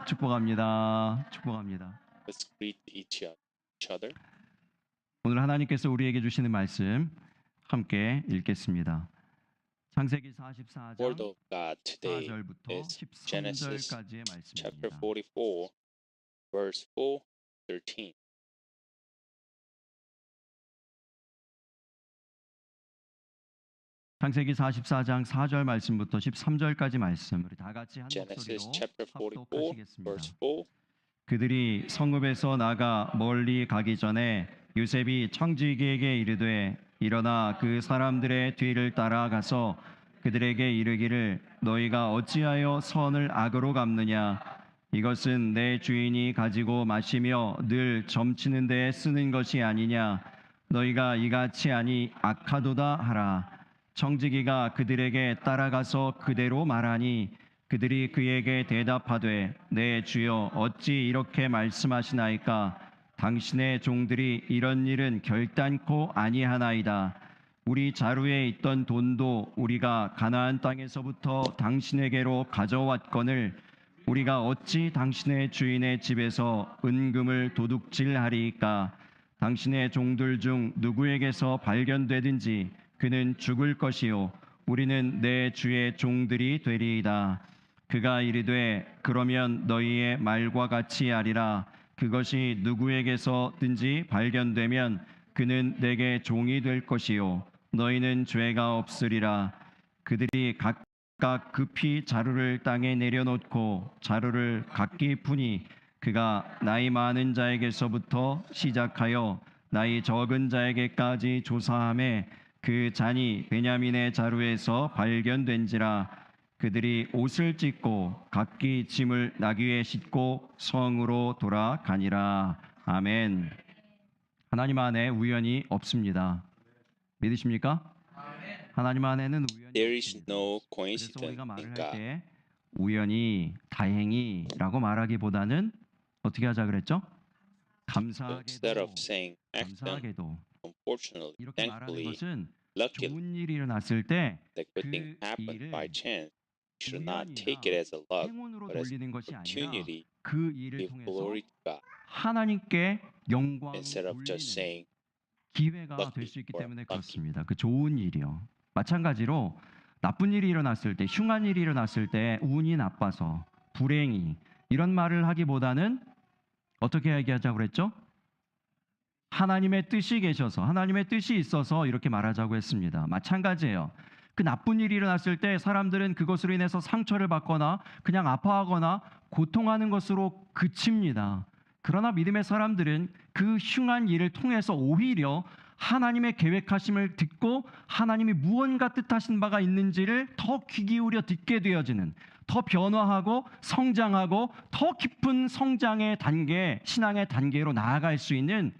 축복합니다. 축복합니다. Let's greet each other. 오늘 하나님께서 우리에게 주시는 말씀 함께 읽겠습니다. 창세기 44장 Word of God today 4절부터 is Genesis 13절까지의 chapter 말씀입니다. 44, verse 4, 13. 창세기 44장 4절 말씀부터 13절까지 말씀 우리 다 같이 한 Genesis 목소리로 chapter 44, 합독하시겠습니다. verse 4. 그들이 성읍에서 나가 멀리 가기 전에 요셉이 청지기에게 이르되 일어나 그 사람들의 뒤를 따라가서 그들에게 이르기를 너희가 어찌하여 선을 악으로 갚느냐 이것은 내 주인이 가지고 마시며 늘 점치는 데에 쓰는 것이 아니냐 너희가 이같이 하니 악하도다 하라. 청지기가 그들에게 따라가서 그대로 말하니 그들이 그에게 대답하되 내 주여 어찌 이렇게 말씀하시나이까 당신의 종들이 이런 일은 결단코 아니하나이다. 우리 자루에 있던 돈도 우리가 가나안 땅에서부터 당신에게로 가져왔거늘 우리가 어찌 당신의 주인의 집에서 은금을 도둑질하리이까 당신의 종들 중 누구에게서 발견되든지 그는 죽을 것이요 우리는 내 주의 종들이 되리이다. 그가 이르되 그러면 너희의 말과 같이 하리라. 그것이 누구에게서든지 발견되면 그는 내게 종이 될 것이요 너희는 죄가 없으리라. 그들이 각각 급히 자루를 땅에 내려놓고 자루를 각기 푸니 그가 나이 많은 자에게서부터 시작하여 나이 적은 자에게까지 조사하매 그 잔이 베냐민의 자루에서 발견된지라. 그들이 옷을 찢고 각기 짐을 나귀에 싣고 성으로 돌아가니라. 아멘. 하나님 안에 우연이 없습니다. 믿으십니까? 하나님 안에는 우연이 There is 없습니다. no 그래서 coincidence 우리가 말을 in 할 God. 때 우연히, 다행히라고 말하기보다는 어떻게 하자 그랬죠? Instead 감사하게도, of saying accident, 감사하게도 unfortunately, 이렇게 말하는 thankfully, 것은 luckily, 좋은 일이 일어났을 때 that good thing 그 happened by 일을 chance, you should not 우연이나 take it as a luck, 행운으로 but as 돌리는 것이 아니라 opportunity 그 to 일을 give 통해서 glory to God, 하나님께 영광 instead of just 돌리는 saying 기회가 될 lucky 수 있기 or 때문에 unlucky. 그렇습니다. 그 좋은 일이요. 마찬가지로 나쁜 일이 일어났을 때, 흉한 일이 일어났을 때 운이 나빠서 불행이 이런 말을 하기보다는 어떻게 얘기하자고 그랬죠? 하나님의 뜻이 계셔서 하나님의 뜻이 있어서 이렇게 말하자고 했습니다. 마찬가지예요. 그 나쁜 일이 일어났을 때 사람들은 그것으로 인해서 상처를 받거나 그냥 아파하거나 고통하는 것으로 그칩니다. 그러나 믿음의 사람들은 그 흉한 일을 통해서 오히려 하나님의 계획하심을 듣고 하나님이 무언가 뜻하신 바가 있는지를 더 귀 기울여 듣게 되어지는, 더 변화하고 성장하고 더 깊은 성장의 단계, 신앙의 단계로 나아갈 수 있는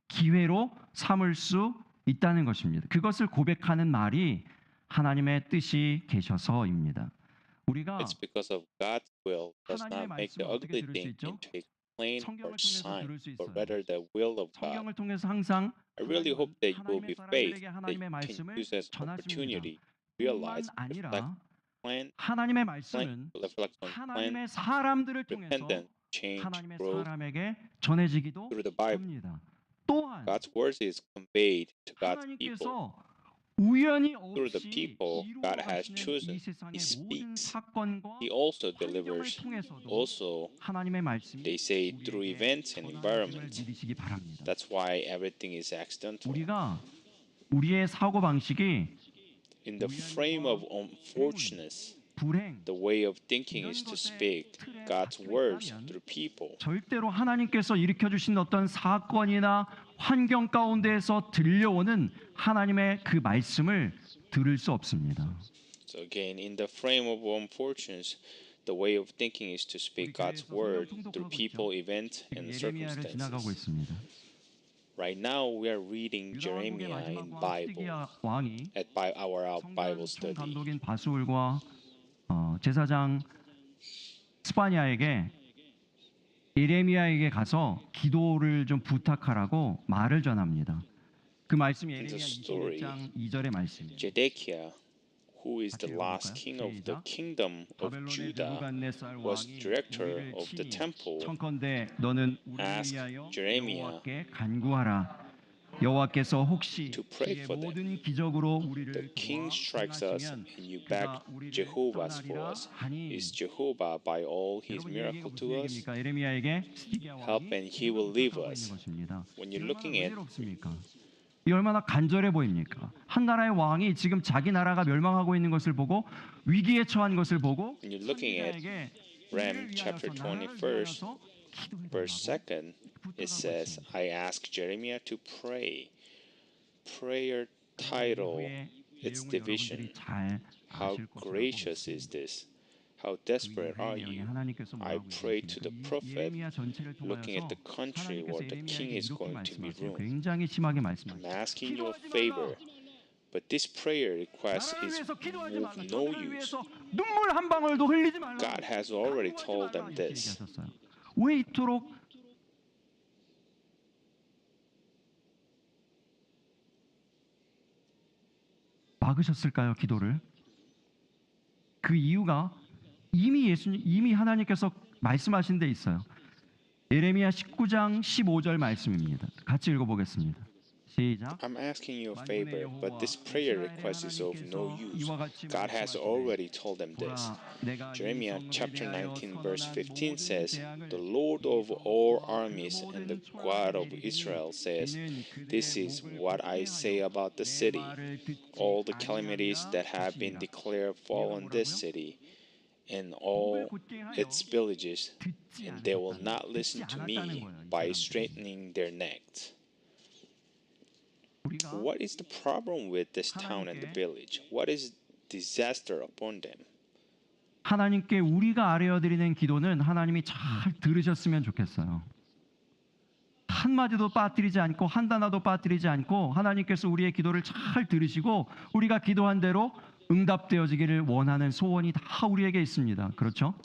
기회로 삼을 수 있다는 것입니다. 그것을 고백하는 말이 하나님의 뜻이 계셔서입니다. 우리가 It's because of God's will does 하나님의 not make the 말씀을 어떻게 ugly 들을 수 thing 있죠? into a plain or 성경을 통해서 sign, 들을 수 but 있어요. rather the will of God. 성경을 통해서 항상 I really hope that you will 하나님의 be 사람들에게 faith that 하나님의 you can 말씀을 use as 전하십니다. opportunity to 뿐만 realize, 아니라 plan, 하나님의 말씀은 reflect on plan, 하나님의 사람들을 통해서 repentance, change, 하나님의 growth 사람에게 전해지기도 through the Bible. 합니다. 또한 God's word is conveyed to God's people. 하나님께서 우연히 Through the 없이 people 이루어 God has 가시는 chosen, 이 세상의 He 모든 speaks. 사건과 He also 환경을 delivers. 통해서도 Also, 하나님의 말씀이 they say through 우리에게 events and 전하심을 environments. 믿으시기 바랍니다. That's why everything is accidental. 우리가 우리의 사고 방식이 In the frame of unfortunateness, 불행, the way of thinking is to speak God's words through people. 절대로 하나님께서 일으켜 주신 어떤 사건이나 환경 가운데에서 들려오는 하나님의 그 말씀을 들을 수 없습니다. So again, in the frame of unfortunates, the way of thinking is to speak God's word through people, events, and 예레미야를 지나가고 circumstances. 있습니다. Right now, we are reading 유다 왕국의 Jeremiah 마지막 in 왕 Bible 시드기야 왕이 at our Bible 성전 study. 감독인 바술과 제사장 스파니아에게 예레미야에게 가서 기도를 좀 부탁하라고 말을 전합니다. 그 말씀이 In the 예레미야 story, 21장 2절의 말씀이에요. Zedekiah, who is the 같이 last 읽어볼까요? king of the 시작. kingdom of 바벨론의 Judah, 느부갓네살 was 왕이 director 우리를 of the 치니 temple, 청컨대 너는 우리를 asked 위하여 Jeremiah 여호와께 간구하라. 여호와께서 혹시 to pray 그의 for them. 모든 기적으로 The 우리를 king 도와 strikes us 행하시면 and you 그가 beg 우리를 Jehovah for 떠나리라 us. 하니. Is Jehovah by all his 여러분 이 얘기가 miracle 무슨 to us? 얘기입니까? 에레미야에게 시드기야 Help 왕이 and he will leave 부탁하고 있는 us. 것입니다. When 이 you're 얼마나 looking at 의롭습니까? 이 얼마나 간절해 보입니까? 한 나라의 왕이 지금 자기 나라가 멸망하고 있는 것을 보고 위기에 처한 것을 보고 When you're looking at 선지자에게 Ram 우리를 chapter 위하여서 나라를 21, 위하여서 기도해 verse 달라고 2nd, it 부탁하고 says, 있습니다. I ask Jeremiah to pray. Prayer title, 이후에 its 내용을 division. 여러분들이 잘 How 아실 것이라고 gracious is 믿습니다. this? How desperate 그 are 이후에 you? 하나님께서 I 뭐라고 pray to 얘기하십니까? the 이 prophet, 예레미야 전체를 looking at 통하여서 the country 하나님께서 where the king 예레미야에게 is 이렇게 going to be 말씀하세요. ruined. 굉장히 심하게 I'm 말씀하세요. asking your 기도하지 favor, 말라. but this prayer request 나라를 is 위해서 기도하지 of 말라. no 저들을 use. 위해서 눈물 한 방울도 흘리지 말라. God has already 간구하지 told 말라. them 이렇게 this. 얘기하셨어요. 왜 이토록 막으셨을까요? 기도를. 그 이유가 이미 하나님께서 말씀하신 데 있어요. 예레미야 19장 15절 말씀입니다. 같이 읽어보겠습니다. 시작. I'm asking you a 만군의 favor, 여호와 but this prayer 이스라엘의 request is of no 하나님께서 use. 이와 같이 God has 말씀하시되 already told them this. 보라, 내가 이 Jeremiah 성읍에 chapter 대하여 19 verse 선언한 15 모든 says, 재앙을 The Lord 이 of all 성읍과 그 armies and the 모든 God 초라하게 of 내리리니 Israel says, 이는 This 그들의 is 목을 what I say 굽게 about the 하여 내 city. 말을 듣지 All the calamities 아니하리라 that have been 하시니라. declared fall on this city and 목을 all 곧게 하여 its villages, 듣지 and they will 않으셨다는 not 거예요. listen 듣지 to 않았다는 me 거예요. 이 by 사람들이. straightening their necks. 우리가 What is the problem with this town and the 하나님께 village? What is disaster upon them? 하나님께 우리가 아뢰어드리는 기도는 하나님이 잘 들으셨으면 좋겠어요. 한마디도 빠뜨리지 않고 한 단어도 빠뜨리지 않고 하나님께서 우리의 기도를 잘 들으시고 우리가 기도한 대로 응답되어지기를 원하는 소원이 다 우리에게 있습니다. 그렇죠?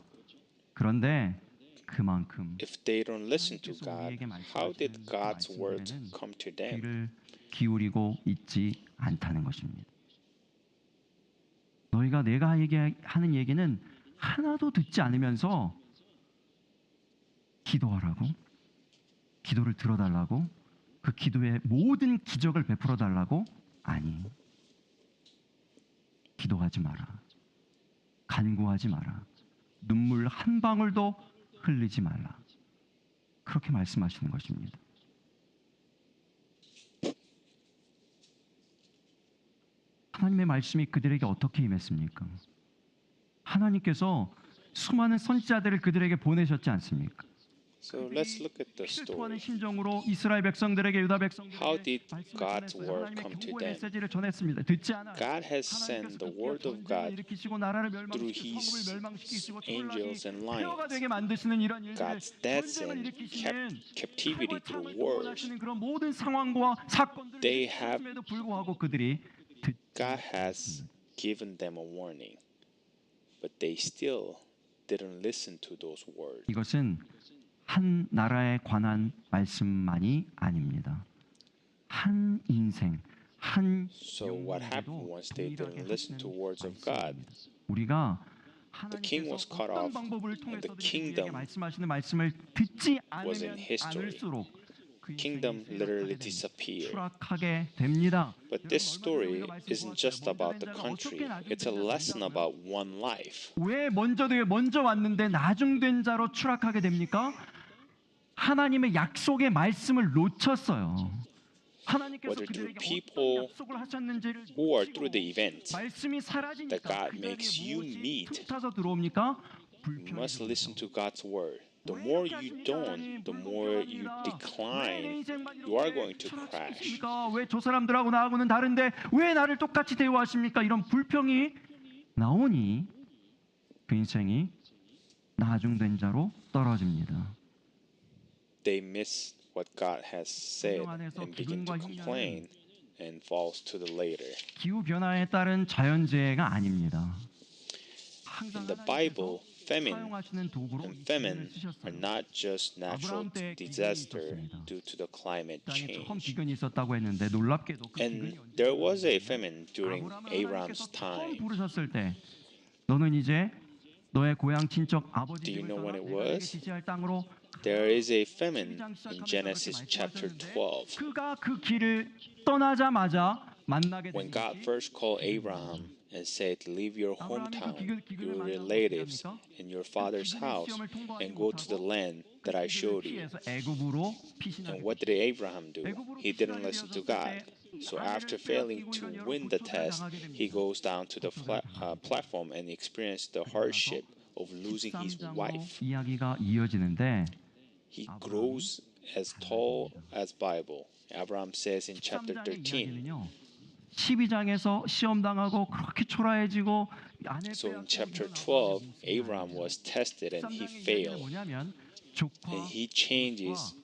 그런데 그만큼 If they don't listen to 하나님께서 God, 우리에게 how did 말씀하시는 God's words 말씀들에는 come to them? 귀를 기울이고 있지 않다는 것입니다. 너희가 내가 하는 얘기는 하나도 듣지 않으면서 기도하라고, 기도를 들어달라고, 그 기도의 모든 기적을 베풀어 달라고? 아니, 기도하지 마라, 간구하지 마라, 눈물 한 방울도 흘리지 말라, 그렇게 말씀하시는 것입니다. 하나님의 말씀이 그들에게 어떻게 임했습니까? 하나님께서 수많은 선지자들을 그들에게 보내셨지 않습니까? So let's look at the 피를 토하는 story. 심정으로 이스라엘 백성들에게 유다 How 백성들에게 did 말씀을 God's 전했어요. word 하나님의 come to 경고의 them? 메시지를 전했습니다. 듣지 않아요. God has sent the word of God 일으키시고 나라를 through 멸망시키고 성읍을 his 멸망시키시고 angels 촌락이 and 폐허가 lions. 되게 만드시는 이런 일들, God's deaths 전쟁을 and 일으키시는 captivity 삶을 through 참을 wars. 원하시는 그런 모든 상황과 사건들을 They have- 일으키심에도 불구하고 그들이 듣지 God has 않습니다. given them a warning, but they still didn't listen to those words. 이것은 한 나라에 관한 말씀만이 아닙니다. 한 인생, 한 So what happened 영혼에게도 once they 동일하게 didn't listen to 하시는 words of God? 말씀입니다. 우리가 king 하나님께서 was cut 어떤 off, 방법을 and the 통해서든지 우리에게 kingdom 말씀하시는 말씀을 듣지 was in 않으면 history. 않을수록 그 Kingdom 인생이 literally 쇠락하게 됩니다. disappeared. 추락하게 됩니다. But this 여러분, story 얼마 전에 우리가 말씀 isn't 보았어요. just about the 먼저 된 자가 country. 어떻게 나중된 It's a 자가 lesson 된다고요? about one life. 왜 먼저 왔는데 나중된 자로 추락하게 됩니까? 하나님의 약속의 말씀을 놓쳤어요. 하나님께서 Whether through 그들에게 people 어떤 약속을 하셨는지를 who are 놓치고 through the event 말씀이 사라지니까 that God 그 makes 자리에 you 무엇이 meet, 틈타서 들어옵니까? you must listen 불평이죠. to God's word. The more you don't, the more you decline, you are going to crash. 왜 저 사람들하고 나하고는 다른데 왜 나를 똑같이 대우하십니까? 이런 불평이 나오니 그 인생이 나중된 자로 떨어집니다. They miss what God has said and begin to complain and falls to the later. 기후 변화에 따른 자연재해가 아닙니다. In the Bible, famine 사용하시는 도구로 and 이 famine 기근을 are 쓰셨어요. not just natural 아브라함 때 기근이 disaster 있었습니다. due to the climate 땅에 처음 change. 기근이 있었다고 했는데 놀랍게도 그 And 기근이 언제 there was a 일어났냐면 famine during 아브라함을 Abraham's 하나님께서 처음 time. 부르셨을 때 너는 이제 너의 고향 친척 아버지 Do you 집을 know 떠나 when it 내가 내게 was? 지시할 땅으로 There is a famine 12장 in 시작하면서 그렇게 Genesis chapter 말씀하셨는데 12. 그가 그 길을 떠나자마자 만나게 When 된 God 것이 first called Abraham and said, leave your 아브라함이 그 hometown, 기근을 your 만나고 어떻게 relatives, 합니까? and your 그 father's 기근의 house, 시험을 통과하지 and go to the 못하고 land 그 that I 기근을 showed you. 피해서 애굽으로 피신하게 And what 됐습니다. did Abraham do? 애굽으로 He didn't 피신하게 listen to 되었을 God. 때 So 아내를 after failing 빼앗기고 to 이런 여러 win the 고초들을 test, 당하게 he 됩니다. goes down to the 고초들을 당하게 됩니다. platform and experienced the hardship of losing his 13장으로 wife. 이야기가 이어지는데 He grows as tall as Bible. Abraham says in chapter 13장의 13. 이야기는요. 12장에서 시험 당하고 그렇게 초라해지고 아내 So in 빼앗기고 chapter 이런 12, 아버지의 모습이 Abraham 아니에요. was tested and he 13장의 이야기는 failed. 뭐냐면 조카 And he changes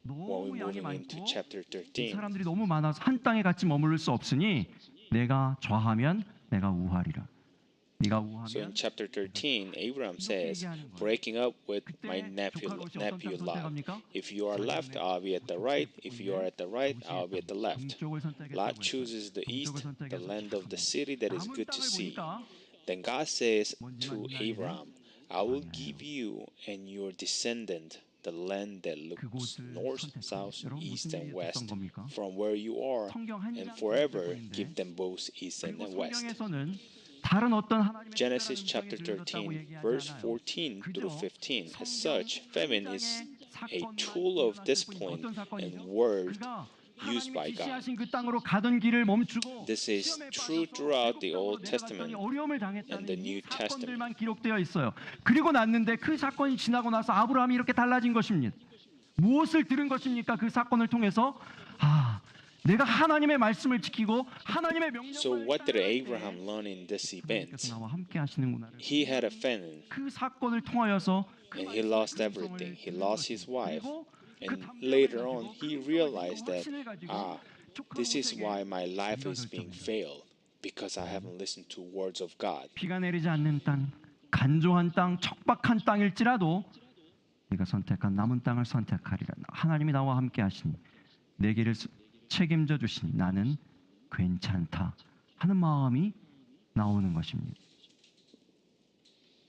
when 너무 we're 양이 moving into 많고 chapter 이 13. 사람들이 너무 많아서 한 땅에 같이 머무를 수 없으니 내가 좌하면 내가 우하리라. 네가 So in 우하면 chapter 13, Abraham 이렇게 says, 얘기하는 거예요. breaking up with my 그때 nephew, 조카 롯이 어떤 nephew 땅 Lot. 선택합니까? If you are left, I'll be at the right. If you are at the right, I'll be at the left. 동쪽을 선택했다고 Lot 했어요. chooses the east, 동쪽을 the 선택해서 land of the city that is 남은 good to 땅을 see. 보니까 Then God says 뭔지 to 이야기는 Abraham, I will 광야예요. give you and your descendant the land that looks 그곳을 north, 선택합니다. south, 여러분 east, 무슨 and 일이 west 있었던 겁니까? from where you are, 성경 한 and 장 forever 말씀인데 give them both east and 그리고 west. 성경에서는 다른 어떤 하나님의 Genesis 특별한 chapter 음성이 들렸다고 13, 얘기하지 verse 않아요. 14 그저 through 15. As 성경 such, famine 한 is 장의 a 사건만 tool of 일어났을 뿐이죠. discipline 어떤 사건이죠? and word 그가 used 하나님이 by God. 지시하신 그 땅으로 가던 길을 멈추고 This is 시험에 true 빠져서 throughout the 애굽 땅으로 Old 내려갔더니 Testament 어려움을 and 당했다는 the 이 New 사건들만 Testament. 기록되어 있어요. 그리고 났는데 그 사건이 지나고 나서 아브라함이 이렇게 달라진 것입니다. 무엇을 들은 것입니까? 그 사건을 통해서 내가 하나님의 말씀을 지키고 하나님의 So 명령만을 what did 따라갈 때 Abraham learn in this event? 하나님께서 나와 함께 하시는구나를 He had a famine 그 사건을 통하여서 그 and he 말씀의 lost 그 everything. 음성을 He 듣는 lost his 것입니다. wife. 그리고 그 And 담대함을 later on, 가지고 he 그 realized that, 확신을 가지고 조카 this is 모세에게 why my life 네가 is being 결정해라. failed, because I haven't listened to words of God. 비가 내리지 않는 땅, 간조한 땅, 척박한 땅일지라도 네가 선택한 남은 땅을 선택하리라. 하나님이 나와 함께 하시니 내 길을 책임져 주시니 나는 괜찮다 하는 마음이 나오는 것입니다.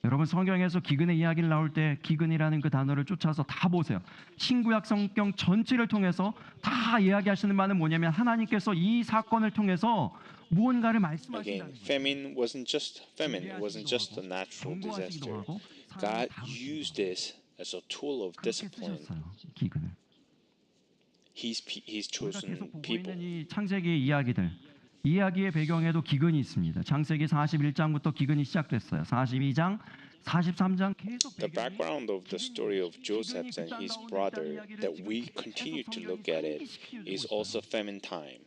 여러분 성경에서 기근의 이야기를 나올 때 기근이라는 그 단어를 쫓아서 다 보세요. 신구약 성경 전체를 통해서 다 이야기하시는 바는 뭐냐면 하나님께서 이 사건을 통해서 무언가를 Again, 말씀하신다는 거예요. famine wasn't just famine. It wasn't just a natural 경고하시기도 disaster. 하고 God 사람을 used 다루시기도 this as a tool of 그렇게 discipline. 쓰셨어요. 기근을. He's 우리가 chosen 계속 보고 people. 있는 이 창세기의 이야기들, 이야기의 배경에도 기근이 있습니다. 창세기 41장부터 기근이 시작됐어요. 42장, 43장 계속 The 배경이 background of the story of Joseph and his brother that we continue to look at it is also famine time.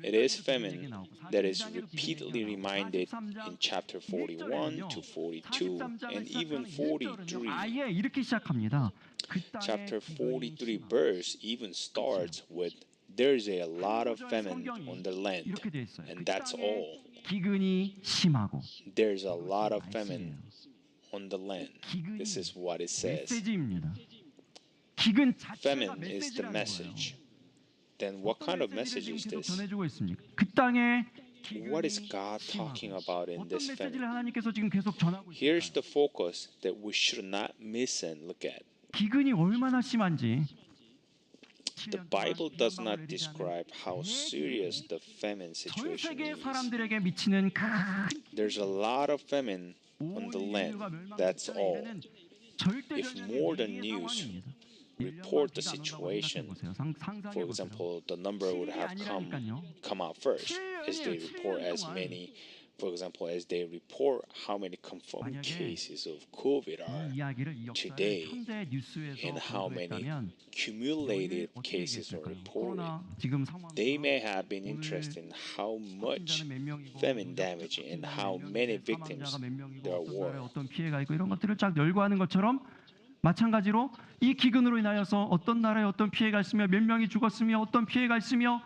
It is famine that is repeatedly reminded in chapter 41 to 42 and even 43. 아예 이렇게 시작합니다. 그 땅에 Chapter 기근이 43 심하고. verse even starts with there's a lot of famine on the land, 이렇게 돼 있어요. and 그 that's 땅에 all. 기근이 심하고 There's a lot of 이것이 famine 말씀이에요. on the land. 기근이 This is what it says. 메시지입니다. 기근 자체가 Famine is the 메시지라는 message. 거예요. Then what 어떤 kind of 메시지를 message is 지금 계속 this? 전해주고 있습니까? 그 땅에 What is 기근이 God 심하고 talking about in 어떤 this 메시지를 famine? 하나님께서 지금 계속 전하고 Here's 있을까요? the focus that we should not miss and look at. 기근이 얼마나 심한지 The Bible does not describe how serious the famine 전 situation 세계 is. 사람들에게 미치는 큰 There's a lot of famine on the land. That's all. If more than news report the situation, for example, the number would have come out first as they report as many, for example, as they report how many confirmed cases of COVID are today and how many cumulated cases are reported. They may have been interested in how much famine damage and how many victims there were. 어떤 피해가 있고 이런 것들을 쫙 열거하는 것처럼 마찬가지로 이 기근으로 인하여서 어떤 나라에 어떤 피해가 있으며 몇 명이 죽었으며 어떤 피해가 있으며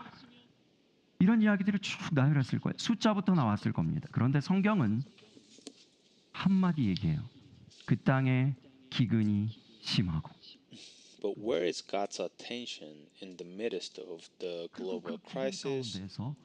이런 이야기들을 쭉 나열했을 거예요. 숫자부터 나왔을 겁니다. 그런데 성경은 한마디 얘기해요. 그 땅에 기근이 심하고 But where is God's attention in the midst of the 그리고 global 그 기근 crisis, 가운데서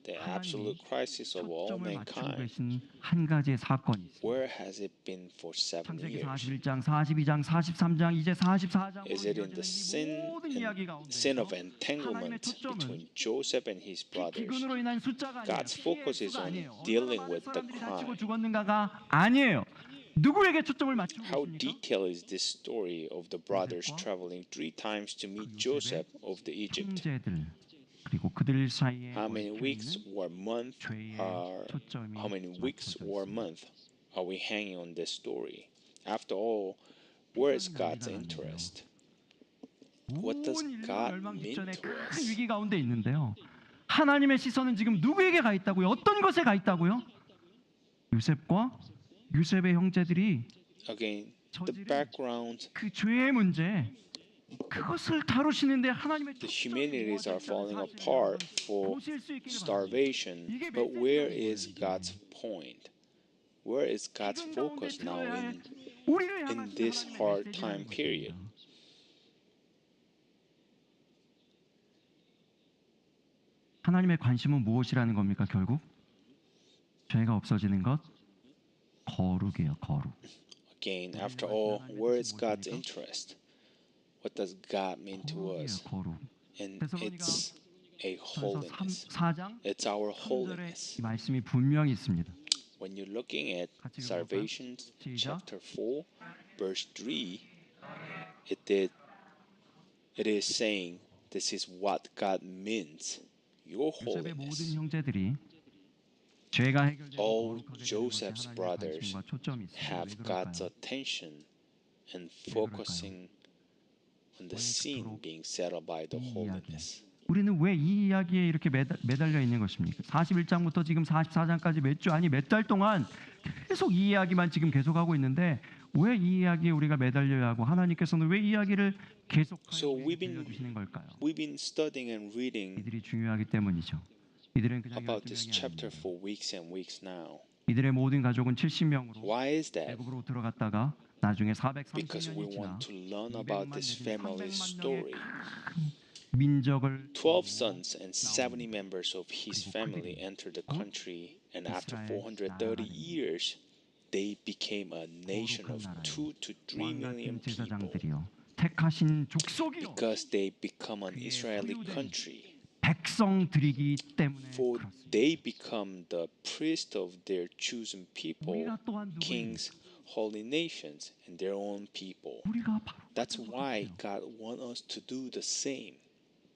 the 하나님이 absolute crisis of all 초점을 맞추고 mankind? 계신 한 가지의 사건이 있습니다. Where has it been for 7 창세기 years? 41장, 42장, 43장, 이제 44장으로 Is it in the 이어지는 이 모든 이야기 sin 가운데서 of 하나님의 entanglement 초점은 between Joseph and his 이 brothers? 기근으로 인한 숫자가 아니에요. God's focus is 수가 on 아니에요. dealing 얼마나 많은 with the 사람들이 다치고 crime. 죽었는가가 아니에요. 누구에게 초점을 맞추고 How 있습니까? detailed is this story of the brothers traveling 3 times to meet Joseph of the Egypt? 형제들 그리고 그들 사이에 How many 얽혀 weeks 있는 or month 죄의 are 초점이 how many weeks 맞춰져 or 있습니다. month are we hanging on this story? After all, where is God's interest? What does 온 인류가 God 멸망 mean 직전에 to 큰 us? 위기 가운데 있는데요. 하나님의 시선은 지금 누구에게 가 있다고요? 어떤 것에 가 있다고요? 요셉의 형제들이 Again, the background, 그 죄의 문제 그것을 다루시는데 하나님의 the 초점이 humanities are falling 무엇일까를 apart 사실을 for 보실 수 있기를 바랍니다. starvation. But where is God's point? Where is God's 기근 가운데 focus now 들어야 할 in 우리를 향하신 in this 하나님의 hard 메시지라는 time period? 것입니다. 하나님의 관심은 무엇이라는 겁니까? 결국 죄가 없어지는 것, 거룩이에요. 거룩. Again, after all, where is God's interest? What does God mean to 거룩이에요. us? 거룩. And 데살로니가 it's a 전서 holiness. 4장 It's our 3절에 holiness. 이 말씀이 분명히 있습니다. When you're looking at 같이 읽어볼까요? Salvation 시작. chapter 4, verse 3, it is saying this is what God means. Your 요셉의 모든 holiness. 형제들이 죄가 해결되고 All 거룩하게 되는 것에 Joseph's 하나님의 brothers 관심과 초점이 있습니다. have 왜 God's 그럴까요? attention and focusing on the sin being settled by the 이 holiness. 우리는 왜 이 이야기에 이렇게 매달려 있는 것입니까? 41장부터 지금 44장까지 몇 주 아니 몇 달 동안 계속 이 이야기만 지금 계속하고 있는데 왜 이 이야기에 우리가 매달려야 하고 하나님께서는 왜 이 이야기를 계속하여 So we've 우리에게 been 들려주시는 걸까요? we've been studying and reading 이들이 중요하기 때문이죠. 이들은 그냥 about this 12명이 chapter 아닙니다. for weeks and weeks now. 이들의 모든 가족은 70명으로 Why is that? 애국으로 들어갔다가 나중에 Because we 430년이 지나 want to learn 200만 about this 내지는 family's 300만 명의 story. 민족을 12 sons and 70 members of his family entered the country, and after 430 years, they became a nation of 2 to 3 million 왕같은 people 제사장들이요 택하신 족속이요 because they become an Israeli country. 백성들이기 때문에 For 그렇습니다. they become the priest of their chosen people, 우리가 또한 누구입니까? kings, holy nations, and their own people. 우리가 바로 That's why God wants us to do the same.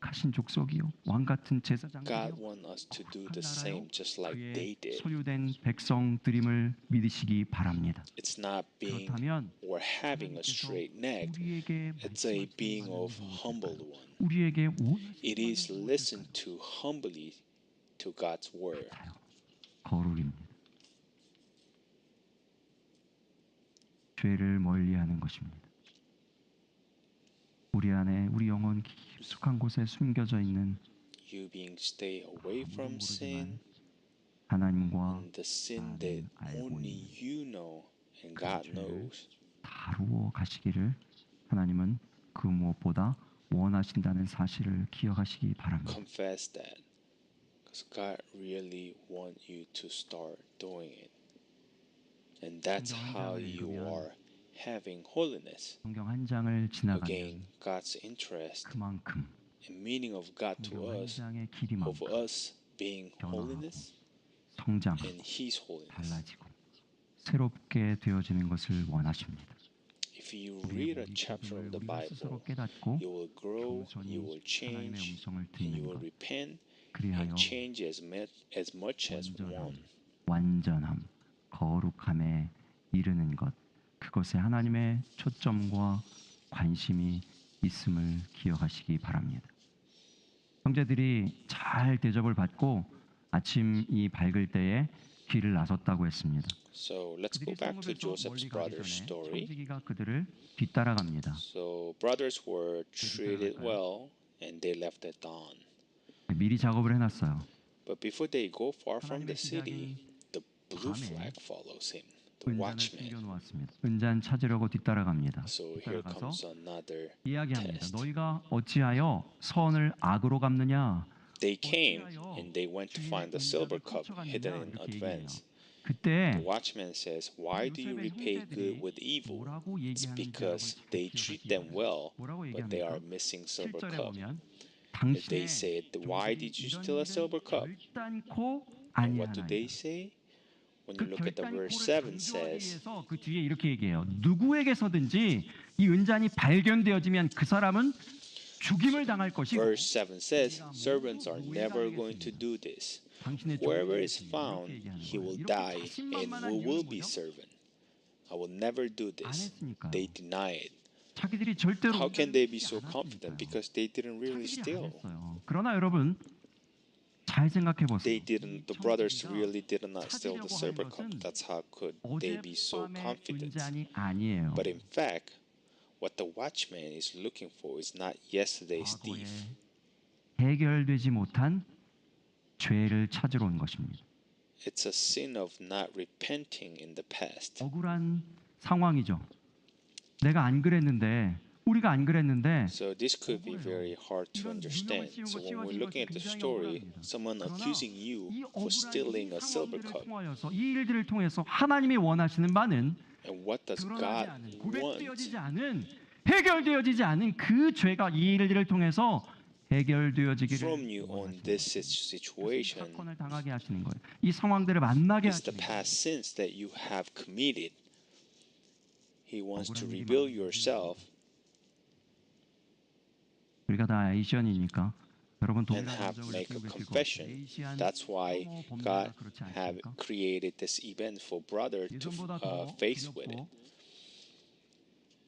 택하신 족속이요 왕 같은 God 제사장들이요 wants us to do the same just like they 그의 did. 소유된 백성들임을 믿으시기 바랍니다. It's not being 그렇다면 or having a straight neck. 우리에게 It's a 말씀하시는 being 바는 of 무엇일까요? humbled one. 우리에게 원하시는 It 바는 is 무엇일까요? listen to humbly to God's word. 거룩입니다. 죄를 멀리하는 것입니다. 우리 안에 우리 영혼 깊숙한 곳에 숨겨져 있는 You being stay away from sin 하나님과 and the sin that only you know and God knows. 다루어 가시기를 하나님은 그 무엇보다 원하신다는 사실을 기억하시기 바랍니다. Confess that, because God really wants you to start doing it, and that's how you are having holiness. 성경 한 장을 지나가면 Again, God's interest 그만큼 and meaning of God to 성경 한 us, 장의 of 길이만큼 us being holiness 성장 and His holiness. 달라지고 새롭게 되어지는 것을 원하십니다. If you read a chapter of the 우리가 스스로 Bible, 깨닫고 you will grow, you will 하나님의 change, 음성을 and 듣는 you will 것 repent 그리하여 and change as much as one. 완전함, 거룩함에 이르는 것 그것에 하나님의 초점과 관심이 있음을 기억하시기 바랍니다. 형제들이 잘 대접을 받고 아침이 밝을 때에 길을 나섰다고 했습니다. So let's go 그들이 back to 성읍에서 Joseph's 멀리 가기 brothers' 전에 story. 청지기가 그들을 뒤따라갑니다. So brothers were treated well, and they left at dawn. 미리 작업을 해놨어요. But before they go far from 하나님의 the city, 시작이 the blue 밤에 flag follows him. the 은잔을 watchman. 숨겨놓았습니다. 은잔 찾으려고 뒤따라갑니다. So here 뒤따라가서 comes another 이야기합니다. test. 너희가 어찌하여 선을 악으로 갚느냐? They came and they went to find the silver cup hidden in 이렇게 얘기해요. advance. 그때 The watchman says, "Why do you repay good with evil? 뭐라고 It's 얘기하는지 because 여러분 they 잘 treat 기억하시기 them 바랍니다. well, 뭐라고 but they are 얘기합니까? missing silver 7절에 cup." 보면 If they 당신의 said, "Why did you steal a silver cup?" 결단코 And what do they 아니하나이다. say? When 그 you look at the verse 결단코를 7 강조하기 says, 위해서 그 뒤에 이렇게 얘기해요. 누구에게서든지 이 은잔이 발견되어지면 그 사람은 죽임을 당할 것이고 verse 7 says, "Servants are never going to do this. 당신의 Whoever 종에게 is found, 이렇게 얘기하는 he 거예요. will 이렇게 die, and 자신만만한 we will 이유는 be 뭐죠? servant. I will never do 안 this." 했으니까요. They deny it. 자기들이 절대로 How can they be so 은잔을 confident? 안 Because they didn't really 자기들이 안 steal. 했어요. 그러나 여러분 잘 생각해 보세요. They didn't. The brothers really did not steal the silver cup. That's how could they be so 어젯밤의 confident? 은잔이 아니에요. But in fact, what the watchman is looking for is not yesterday's 과거에 thief. 해결되지 못한 죄를 찾으러 온 것입니다. It's a sin of not repenting in the past. 억울한 상황이죠. 내가 안 그랬는데, 우리가 안 그랬는데 So this could be very hard to understand. So when we're looking at the story, someone accusing you 이 for 억울한 stealing 이 a silver 상황들을 cup, 통하여서 이 일들을 통해서 하나님이 원하시는 바는 and what does 드러나지 God 않은 want? 고백되어지지 않은 해결되어지지 않은 그 죄가 이 일들을 통해서 해결되어지기를 From you on 원하시는 this 거예요. situation 사건을 당하게 하시는 거예요. 이 상황들을 만나게 is the 하시는 거예요. past sins that you have committed. He wants to 억울한 일이 reveal 많은 yourself 우리가 다 에이시안이니까 여러분 and have make a confession. That's why God have created this event for brother to face with it.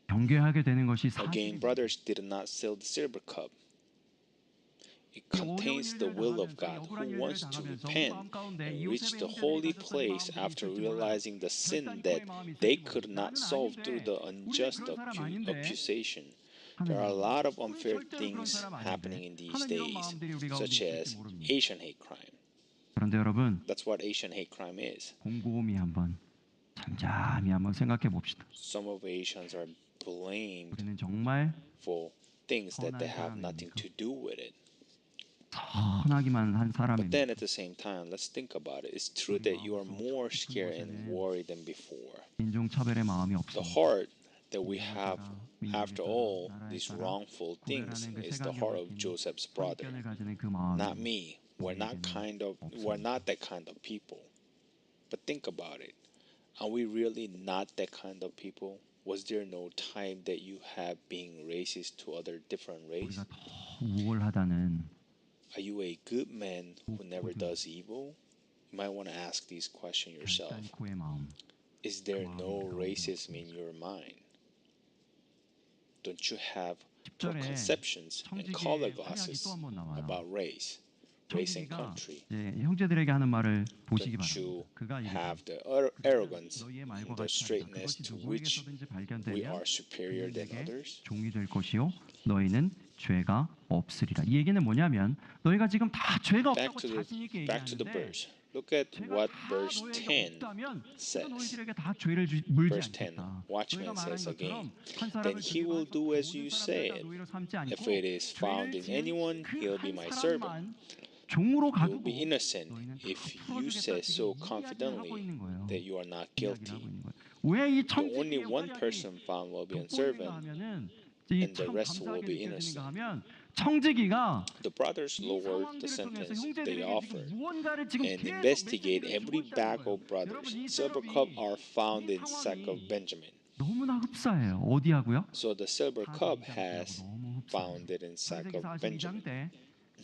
경계하게 되는 것이 Again, 사실입니다. brothers did not steal the silver cup. It contains the will of God, who wants to repent and reach the holy place after realizing the sin that they could not solve through the unjust accusation. There are a lot of unfair things happening in these days, such as Asian hate crime. 그런데 여러분 That's what Asian hate crime is. 곰곰이 한번 잠잠히 한번 생각해 봅시다. Some of Asians are blamed 우리는 정말 for things that they have nothing to do with it. 선하기만 한 But 사람입니다. then at the same time, let's think about it. It's true that you are more scared and worried than before. 인종차별의 마음이 The 없습니다. heart that we have after all these wrongful things is the heart of Joseph's brother, 편견을 가지는 그 마음. not me. We're not that kind of people. But think about it. Are we really not that kind of people? Was there no time that you have been racist to other different race? 우리가 더 우월하다는 Are you a good man who never does evil? You might want to ask these questions yourself. 결단코의 마음. Is there no racism in your mind? Don't you have preconceptions and color glasses about race and country? 형제들에게 하는 말을 보시기 Don't you 바랍니다. 그가 have the arrogance 너희의 말과 and the 같이 straightness to which 누구에게서든지 we 발견되면 are superior than others? 종이 될 것이요 너희는 죄가 없으리라. 이 얘기는 뭐냐면 너희가 지금 다 죄가 Back 없다고 to 자신 있게 the 얘기하는데 verse. Look at 죄가 what 다 verse 너에게 10 없다면 내가 says. 너희들에게 다 죄를 물지 Verse 10, 않겠다. Watchman 너희가 말한 says again, 것처럼 한 then 사람을 he will 죽이고 do as you 모든 사람들을 다 said. 노예로 삼지 않고 If it is found in 죄를 anyone, 지은 he'll be 그 my 한 servant. 사람만 종으로 You will 가두고 be innocent 너희는 다 if you say 풀어주겠다. so 지금 이야기를 하고 confidently 있는 거예요. that you are not 이야기를 guilty. 하고 있는 거예요. 왜이 The only 청지기의 one 활약이 person found will be 돋보이는가 unservant, 하면은 and the 이참 rest will 감사하게 be 느껴지는가 innocent. 하면 청지기가 The brothers 이 lowered the 상황들을 통해서 sentence they 형제들에게 offered 지금 무언가를 지금 and 계속 investigate 메시지를 every 주고 bag 있다는 거예요. of brothers. 여러분 이 Silver 셀럽이 cup are found 이 in sack of 상황이 Benjamin. 너무나 흡사해요. 어디하고요? So the silver cup 사사기상하고 has 너무 흡사해요. found it in sack 창세기 of 42장 Benjamin. 때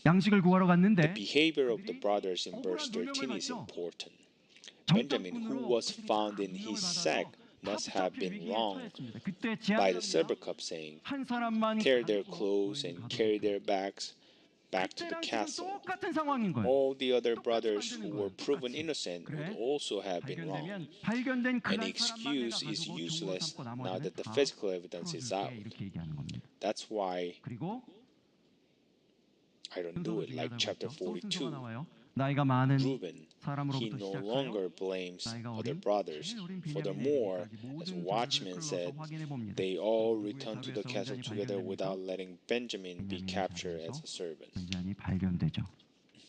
양식을 구하러 갔는데 Behavior of the brothers in verse 13 is important. Benjamin, who was found in his sack, must have been wronged by the silver cup, saying, 한 사람만 tear their 가두고 clothes and carry their bags back to the 그때랑 지금 castle. 똑같은 상황인 거예요. All the other brothers who were proven innocent would also have been wronged. 발견된 그 An 한 사람만 excuse 내가 is 가지고 useless 종으로 삼고 now 나머지는 that the 다 physical evidence is out. 풀어줄게 이렇게 얘기하는 겁니다. That's why 그리고 I don't do it like chapter 또 순서가 42. 나와요. 나이가 많은 Reuben, he 사람으로부터 no 시작하여 longer blames 나이가 other 어린 brothers. 제일 어린 Furthermore, 베냐민에게까지 as 모든 Watchmen 자료를 said, 끌어서 확인해 봅니다. they all 누구의 returned to the 자료에서 castle 은잔이 together 발견됩니까? without letting Benjamin be 베냐민의 captured as 자료에서 a servant. 은잔이 발견되죠.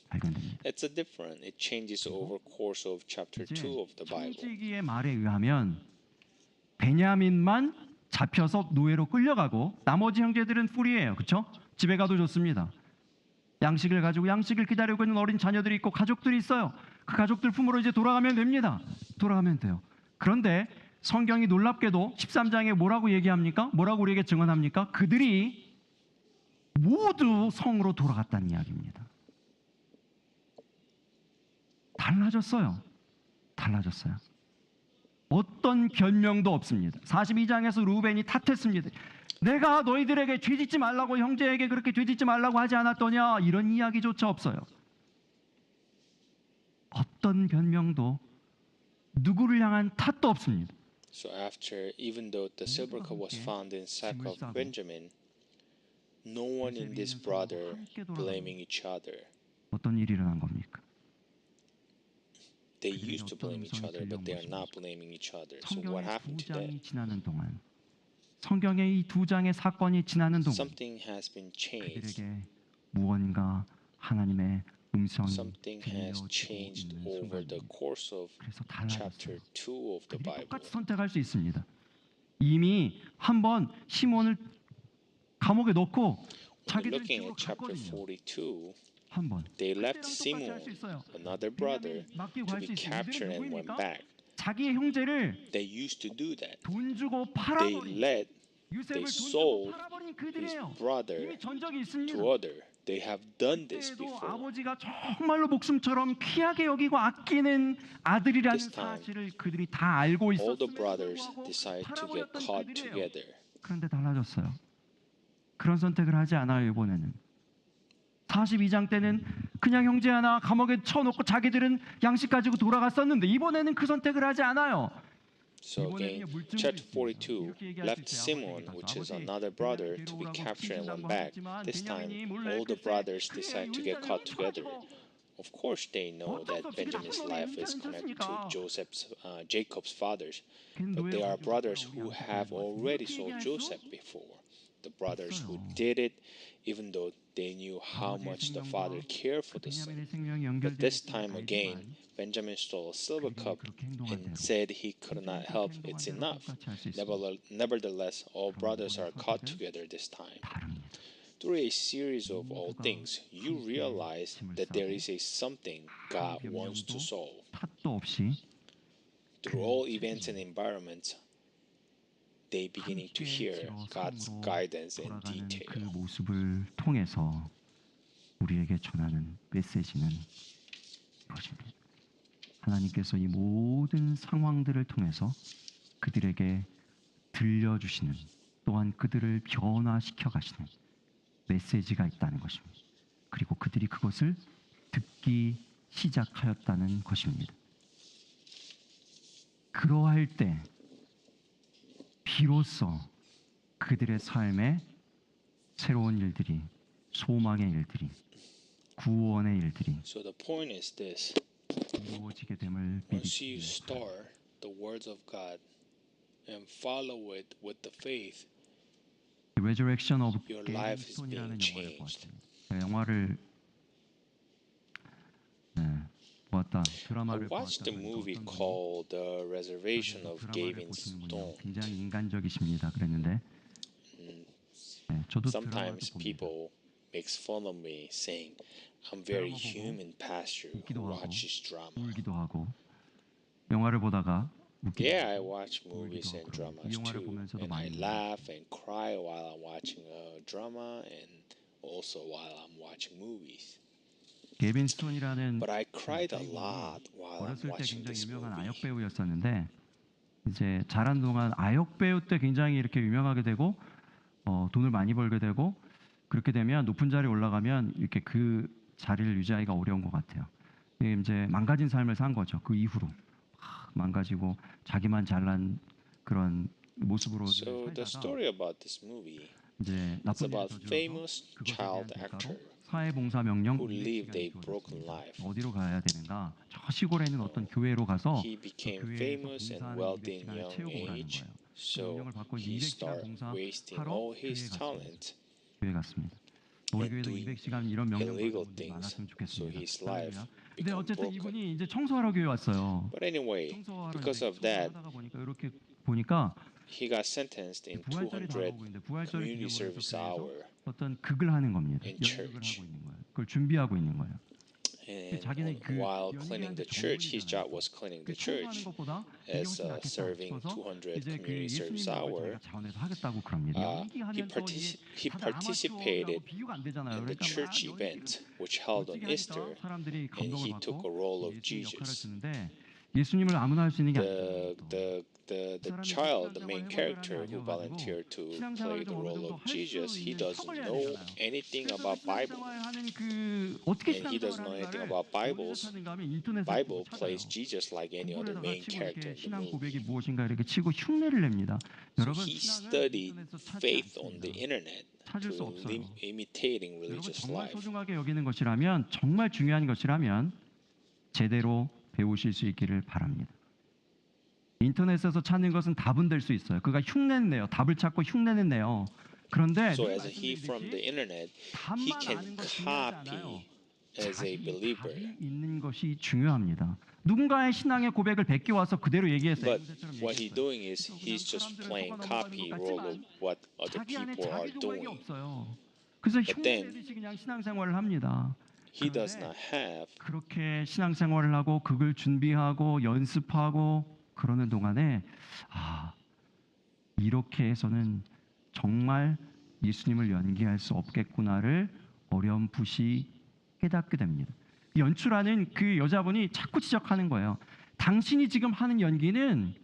발견됩니다. It's a different. It changes over course of chapter 이제 2 of the Bible. 청지기의 말에 의하면 베냐민만 잡혀서 노예로 끌려가고 나머지 형제들은 풀이에요. 그렇죠? 집에 가도 좋습니다. 양식을 가지고 양식을 기다리고 있는 어린 자녀들이 있고 가족들이 있어요. 그 가족들 품으로 이제 돌아가면 됩니다. 돌아가면 돼요. 그런데 성경이 놀랍게도 13장에 뭐라고 얘기합니까? 뭐라고 우리에게 증언합니까? 그들이 모두 성으로 돌아갔다는 이야기입니다. 달라졌어요. 달라졌어요. 어떤 변명도 없습니다. 42장에서 루벤이 탓했습니다. 내가 너희들에게 죄짓지 말라고 형제에게 그렇게 죄짓지 말라고 하지 않았더냐, 이런 이야기조차 없어요. 어떤 변명도 누구를 향한 탓도 없습니다. So after, even though the silver cup was found in sack of Benjamin, no one in this brother blaming each other. 어떤 일이 일어난 겁니까? They used to blame each other, but they are not blaming each other. So what 성경의 happened 두 to that? 장이 지나는 동안, 성경의 이 두 장의 사건이 지나는 동안 Something has been changed. 그들에게 무언가 하나님의 음성이 Something has 들려지고 changed 있는 over the 순간입니다. course of 그래서 chapter 달라졌어요. 2 of the 그들이 Bible. 똑같이 선택할 수 있습니다. 이미 한번 시몬을 감옥에 넣고 When 자기들 looking 집으로 at chapter 갔거든요. 42, 한번 they left 그때랑 똑같이 Simon, 할 수 있어요. another brother, 베냐민 맡기고 to 갈 be 수 있어요. captured 이들은 and went 누구입니까? back. 자기의 형제를 They used to do that. 돈 주고 They 팔아버린, let 유셉을 돈 주고 sold 팔아버린 his 그들이에요. brother 이미 전적이 있습니다. to other. They have done this 그때도 before. 아버지가 정말로 목숨처럼 귀하게 여기고 아끼는 아들이라는 This time, 사실을 그들이 다 알고 All the 있었음에도 brothers 불구하고 decide to get 팔아버렸던 caught 그들이에요. together. 그런데 달라졌어요. 그런 선택을 하지 않아요. 이번에는 42장 때는 그냥 형제 하나 감옥에 쳐놓고 자기들은 양식 가지고 돌아갔었는데 이번에는 그 선택을 하지 않아요. So again, chapter 42 left Simon, which is another brother, to be captured and went back. This time, all the brothers decide to get caught together. Of course, they know that Benjamin's life is connected to Jacob's fathers, but they are brothers who have already sold Joseph before. The brothers who did it, even though they knew how much the father cared for the son. 베냐민의 생명이 But this 연결된 time again, Benjamin stole a silver cup and said he could not help. It's enough. Nevertheless, all brothers are caught together this time. 다릅니다. Through a series of all things, you realize that there is a something God wants to solve. 탓도 없이 Through all events and environments, they beginning to hear God's guidance and 돌아가는 그 detail. 모습을 통해서 우리에게 전하는 메시지는 이것입니다. 하나님께서 이 모든 상황들을 통해서 그들에게 들려주시는, 또한 그들을 변화시켜 가시는 메시지가 있다는 것입니다. 그리고 그들이 그것을 듣기 시작하였다는 것입니다. 그러할 때 비로소 그들의 삶에 새로운 일들이, 소망의 일들이, 구원의 일들이 So the point is this: 이루어지게 됨을 once you 믿으시기 start the words of God and follow it with the faith, Resurrection of your life is 게임스톤이라는 being 영화를 changed. 보았어요. 제가 영화를 보았다. I 드라마를 watched 보았다. a movie called The Reservation of Gavin Stone. 굉장히 인간적이십니다. 그랬는데 저도 Sometimes 드라마도 봅니다. people makes fun of me saying I'm very human pastor who 웃기도 하고 watches drama. 울기도 하고 영화를 보다가 웃기도 Yeah, 하고 I watch movies and dramas 영화를 too, 보면서도 and I 많이 laugh and cry while I'm watching a drama and also while I'm watching movies. 게빈 스톤이라는 But I cried a lot while I'm 어렸을 때 watching 굉장히 this 유명한 movie. 아역 배우였었는데 이제 자란 동안 아역 배우 때 굉장히 이렇게 유명하게 되고 돈을 많이 벌게 되고 그렇게 되면 높은 자리에 올라가면 이렇게 그 자리를 유지하기가 어려운 것 같아요. 이제 망가진 삶을 산 거죠. 그 이후로 막 망가지고 자기만 잘난 그런 모습으로 So the 살다가 story about this movie 이제 is 나쁜 일을 about 저질러서 famous 그것에 child 대한 대가로 actor 사회봉사 명령 who 200 lived 시간이 a broken 주어졌습니다. life. 어디로 가야 되는가? 저 시골에 있는 어떤 교회로 가서 He 그 became 교회에서 famous and 봉사하는 wealthy in 200시간을 young 채우고 오라는 age, 거예요. 그 so 명령을 받고 he 200시간 started wasting 봉사하러 all 교회에 his 갔습니다. talent 교회 갔습니다. 우리 and 교회도 doing 200시간 이런 명령 받는 illegal 분들 things, 많았으면 so 좋겠습니다. his life 할렐루야. 근데 become 어쨌든 broken. 이분이 이제 청소하러 교회 왔어요. But anyway, 청소하러 because 이제 of that, 청소하다가 보니까 이렇게 보니까 he got sentenced in 부활절이 200 다가오고 있는데 부활절을 community 기념으로 해서 service 교회에서 hour 어떤 극을 하는 겁니다. in 연극을 church. 하고 있는 거예요. 그걸 준비하고 있는 거예요. And 자기는 그 while cleaning 연기하는데 the church, his 전문이잖아요. job was cleaning 그 the 청소하는 church 것보다 이게 as 훨씬 낫겠다 serving 싶어서 200 이제 그 community service 예수님 역을 hour. 자기가 자원해서 하겠다고 그럽니다. He 연기하면 또 이게 he 다들 아마추어라고 participated 비유가 안 되잖아요. in the 그러니까 막 church 연기를 event which held on 멋지게 Easter, 하니까 사람들이 and 감동을 he took a 받고 role of 예수님 역할을 Jesus. 주는데 예수님을 아무나 할 수 있는 게 아니에요. The child, the main character who volunteered to play the role of Jesus, he doesn't know anything about Bible, and he doesn't know anything about Bible plays Jesus like any other main character in the 신앙 movie. 고백이 무엇인가 이렇게 치고 흉내를 냅니다. So 여러분 he 신앙은 studied 인터넷에서 찾지 faith on the 않습니다. internet 찾을 수 to 없어요. imitating 여러분 religious 정말 life. 소중하게 여기는 것이라면 정말 중요한 것이라면 제대로 배우실 수 있기를 바랍니다. 인터넷에서 찾는 것은 답은 될 수 있어요. 그가 흉내는 내요. 답을 찾고 흉내는 내요. 그런데 So 늘 as he from the 말씀드리듯이 internet, he 답만 can 아는 것이 중요하지 않아요. copy as a 자기 believer. 답이 있는 것이 중요합니다. 누군가의 신앙의 고백을 베껴 와서 그대로 얘기했어요. But what he's doing is he's just playing copy role of what other 자기 안에 people are 자기 조각이 doing. 없어요. 그래서 But then 흉내내듯이 그냥 신앙생활을 합니다. He does 그런데 not have 그렇게 신앙생활을 하고 극을 준비하고 연습하고 그러는 동안에 이렇게 해서는 정말 예수님을 연기할 수 없겠구나를 어렴풋이 깨닫게 됩니다. 연출하는 그 여자분이 자꾸 지적하는 거예요. 당신이 지금 하는 연기는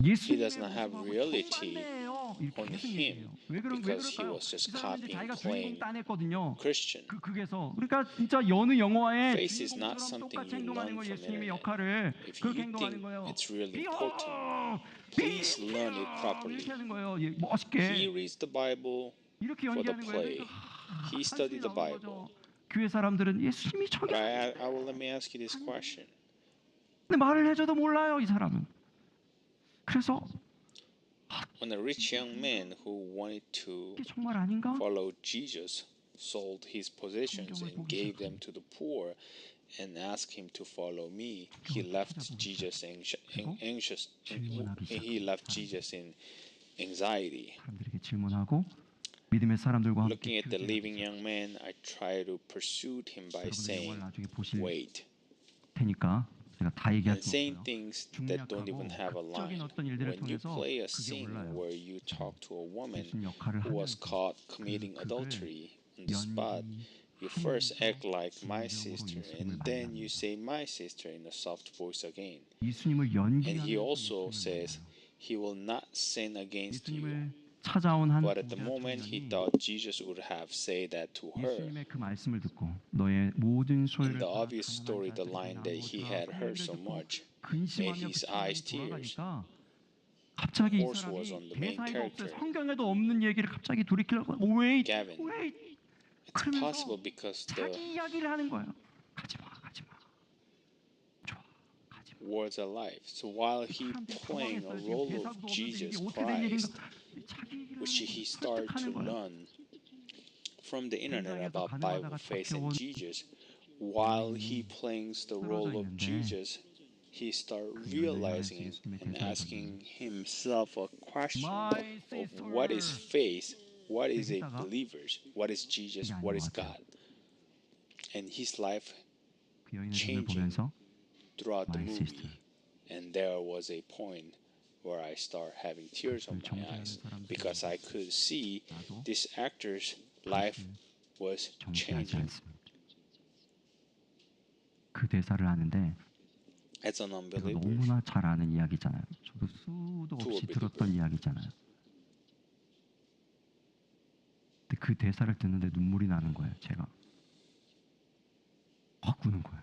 예수님의 does not have 모습하고 reality 정반대예요. 이렇게 on 계속 him 얘기해요. 왜 because he 그럴까요? was just 이 사람은 이제 copying, 자기가 주인공 playing 따냈거든요. Christian. 그 극에서 그러니까 진짜 여느 영화의 Faith is not 주인공처럼 something 똑같이 you 행동하는 learn 거 from 예수님의 internet. 역할을 If 그렇게 you 행동하는 think 거예요. it's really important, please learn it properly. 이렇게 하는 거예요. 예, He 멋있게 reads the Bible 이렇게 for the 연기하는 play. 거예요. He studied the Bible. 교회 사람들은 예수님이 저기 But let me ask you this question. 근데 말을 해줘도 몰라요 이 사람은. 그래서 When a rich young man who wanted to 이게 정말 아닌가? follow Jesus sold his possessions and gave them to the poor and asked him to follow me, he left Jesus anxious. He left Jesus in anxiety. 사람들에게 질문하고 믿음의 사람들과 함께 Looking at the living young man, I try to pursue him by 여러분들 saying, 영화를 나중에 보실 wait, 테니까 제가 다 얘기할 and 수 saying 없어요. things that don't even have a line. 극적인 어떤 일들을 When you 통해서 play a 그게 scene 올라요. where you talk to a woman 예수님 역할을 who was 하면서 caught committing adultery on the spot, you first act like my sister, and then you say my sister in a soft voice again. 예수님을 And 연기하는 he also says he will not sin against you. 예수님을 찾아온 한 But at the moment he 부자 thought Jesus would have said that to her. 예수님의 그 말씀을 듣고 너의 모든 In 소유를 the 다 obvious story, the line that he had heard so much made his eyes tears. 갑자기 이 Horse was on 사람이 the main 대사가 없어요. character. 성경에도 없는 얘기를 갑자기 돌이키려고 wait, Gavin. wait. It's possible 그러면서 because 자기 the 이야기를 하는 거예요. 가지마, 가지마. 좋아, 가지마. words are life. So while he 사람들이 playing a 당황했어요. 지금 role 대사도 of 없는데 Jesus 이게 어떻게 된 일인가? Christ, 자기 얘기를 which 하는 he 거예요. started to 설득하는 거예요. learn from the internet 현장에서 about 가늠하다가 Bible, faith, and 잡혀온 Jesus, while he plays the role of Jesus, he started realizing and asking himself a question of what is faith, what is a believer, what is Jesus, what is God, and his life 그 여인의 눈을 changing 보면서 throughout the My movie. sister. And there was a point where I start having tears on my eyes because I could see this actor's life was 정치하지 changing. 않습니다. 그 대사를 하는데 As an 제가 unbeliever, 너무나 잘 아는 이야기잖아요. 저도 수도 To a 없이 believer. 들었던 이야기잖아요. 근데 그 대사를 듣는데 눈물이 나는 거예요. 제가 확 우는 거예요.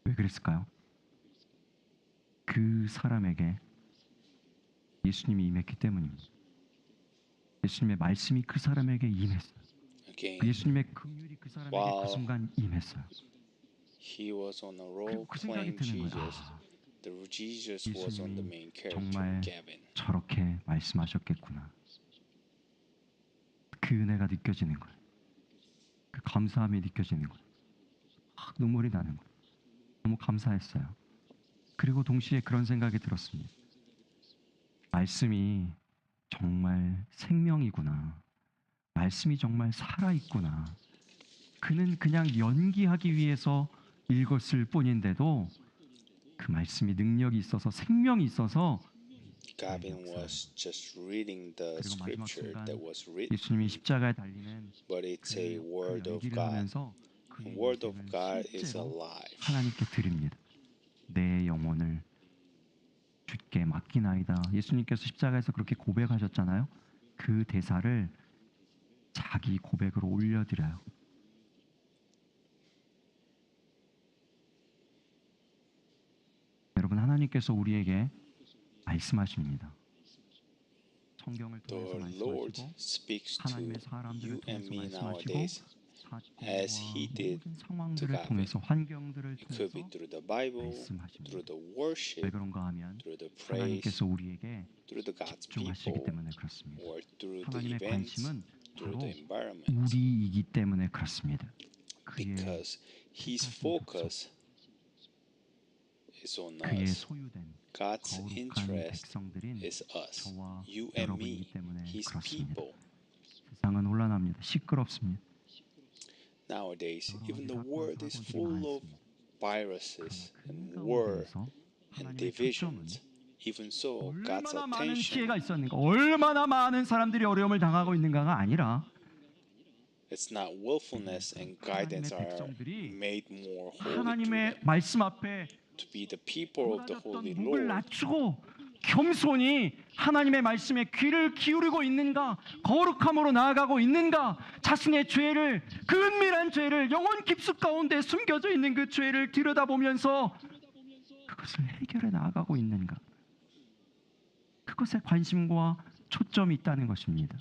왜 그랬을까요? 그 사람에게 예수님이 임했기 때문입니다. 예수님의 말씀이 그 사람에게 임했어요. gain. 예수님의 긍휼이 그 사람에게 Wow. 그 순간 임했어요. He was on a 그리고 role 그 생각이 playing 드는 거예요. Jesus. The Jesus was on the 예수님이 main character, 정말 Gavin. 저렇게 말씀하셨겠구나. 그 은혜가 느껴지는 거예요. 그 감사함이 느껴지는 거예요. 눈물이 나는 거예요. 너무 감사했어요. 그리고 동시에 그런 생각이 들었습니다. 말씀이 정말 생명이구나. 말씀이 정말 살아있구나. 그는 그냥 연기하기 위해서 읽었을 뿐인데도 그 말씀이 능력이 있어서 생명이 있어서 Gavin was just reading the 그리고 마지막 scripture 순간 that was written, 예수님이 십자가에 달리는 but it's a 그 word of 연기를 God. 하면서 The 그의 word of 인생을 God is 실제로 alive. 하나님께 드립니다. 내 영혼을 주께 맡기나이다. 예수님께서 십자가에서 그렇게 고백하셨잖아요. 그 대사를 자기 고백으로 올려드려요. 여러분, 하나님께서 우리에게 말씀하십니다. 성경을 통해서 The Lord 말씀하시고 speaks to 하나님의 사람들을 you and 통해서 me 말씀하시고 nowadays as 사건과 He did 모든 to 상황들을 Gavin. 통해서 환경들을 It could be 통해서 through the Bible, 말씀하십니다. through the 왜 worship, 그런가 하면 through the praise, 하나님께서 우리에게 through the God's 집중하시기 people, 때문에 그렇습니다. or through the 하나님의 events, 관심은 through 바로 the environment. 우리이기 때문에 그렇습니다. 그의 Because His 택하신 focus is on 그의 us. 소유된 God's 거룩한 interest 백성들인 is us, 저와 you and 여러분이기 me, 때문에 His 그렇습니다. people. 세상은 혼란합니다. 시끄럽습니다. Nowadays, 여러 even 가지 the 사건 world is 사고들이 full of 많습니다. viruses 그 and war 가운데에서 and 하나님의 초점은 divisions. Even so, God's 얼마나 많은 attention 피해가 있었는가, 얼마나 많은 사람들이 어려움을 당하고 있는가가 아니라 it's not willfulness and guidance are made more holy through 하나님의 them. 말씀 앞에 To be the people of the 낮았던 Holy 목을 Lord, 낮추고 겸손히 하나님의 말씀에 귀를 기울이고 있는가, 거룩함으로 나아가고 있는가, 자신의 죄를, 그 은밀한 죄를, 영혼 깊숙 가운데 숨겨져 있는 그 죄를 들여다보면서 그것을 해결해 나아가고 있는가, 그것에 관심과 초점이 있다는 것입니다.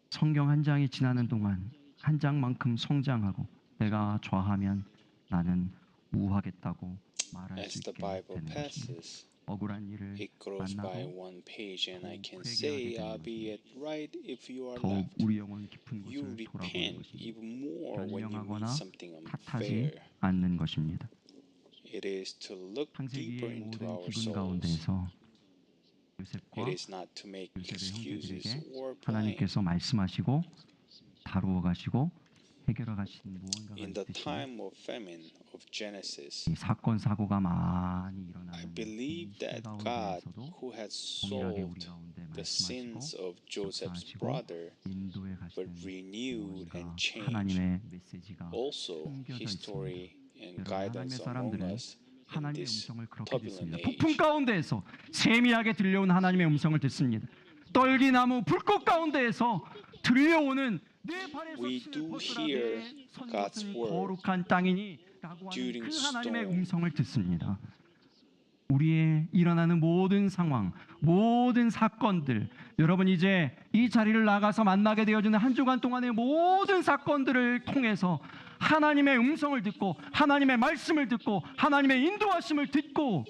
성경 한 장이 지나는 동안 한 장만큼 성장하고 내가 좌하면 나는 우하겠다고 말할 as 수 the 있게 Bible 되는 것입니다. passes, 억울한 일을 it grows by 만나고 one page, and I can 회개하게 say, 되는 I'll be at right if you are 더욱 left. 우리 영혼 깊은 You 곳을 돌아보는 repent 것입니다. even more when you 변명하거나 read something 탓하지 unfair. 않는 것입니다. It is to look deeper 창세기의 into 모든 our 기근 souls. 가운데에서 It 요셉과 is not to make 요셉의 excuses 형제들에게 or blame. 하나님께서 말씀하시고 다루어 가시고 해결해 가신 무언가가 In the 있듯이 time of famine of Genesis, 이 사건 사고가 많이 I 일어나는 이 believe 시대 that God, 가운데에서도 who has 동일하게 우리 solved 가운데 the sins 말씀하시고 of Joseph's 역사하시고 brother, 인도에 but 가시는 renewed 무언가 and changed 하나님의 메시지가 also 숨겨져 His 있습니다. story and 여러분, guidance 하나님의 among 사람들은 us in 하나님의 this 음성을 그렇게 turbulent 듣습니다. age. 폭풍 가운데에서 세미하게 들려온 하나님의 음성을 듣습니다. 떨기나무 불꽃 가운데에서 들려오는 내 발에서 We 신을 do 벗으라 hear 내 선 God's 것은 word 거룩한 땅이니 라고 하는 during 그 하나님의 storm. 음성을 듣습니다. 우리의 일어나는 모든 상황, 모든 사건들, 여러분 이제 이 자리를 나가서 만나게 되어지는 한 주간 동안의 모든 사건들을 통해서 하나님의 음성을 듣고 하나님의 말씀을 듣고 하나님의 인도하심을 듣고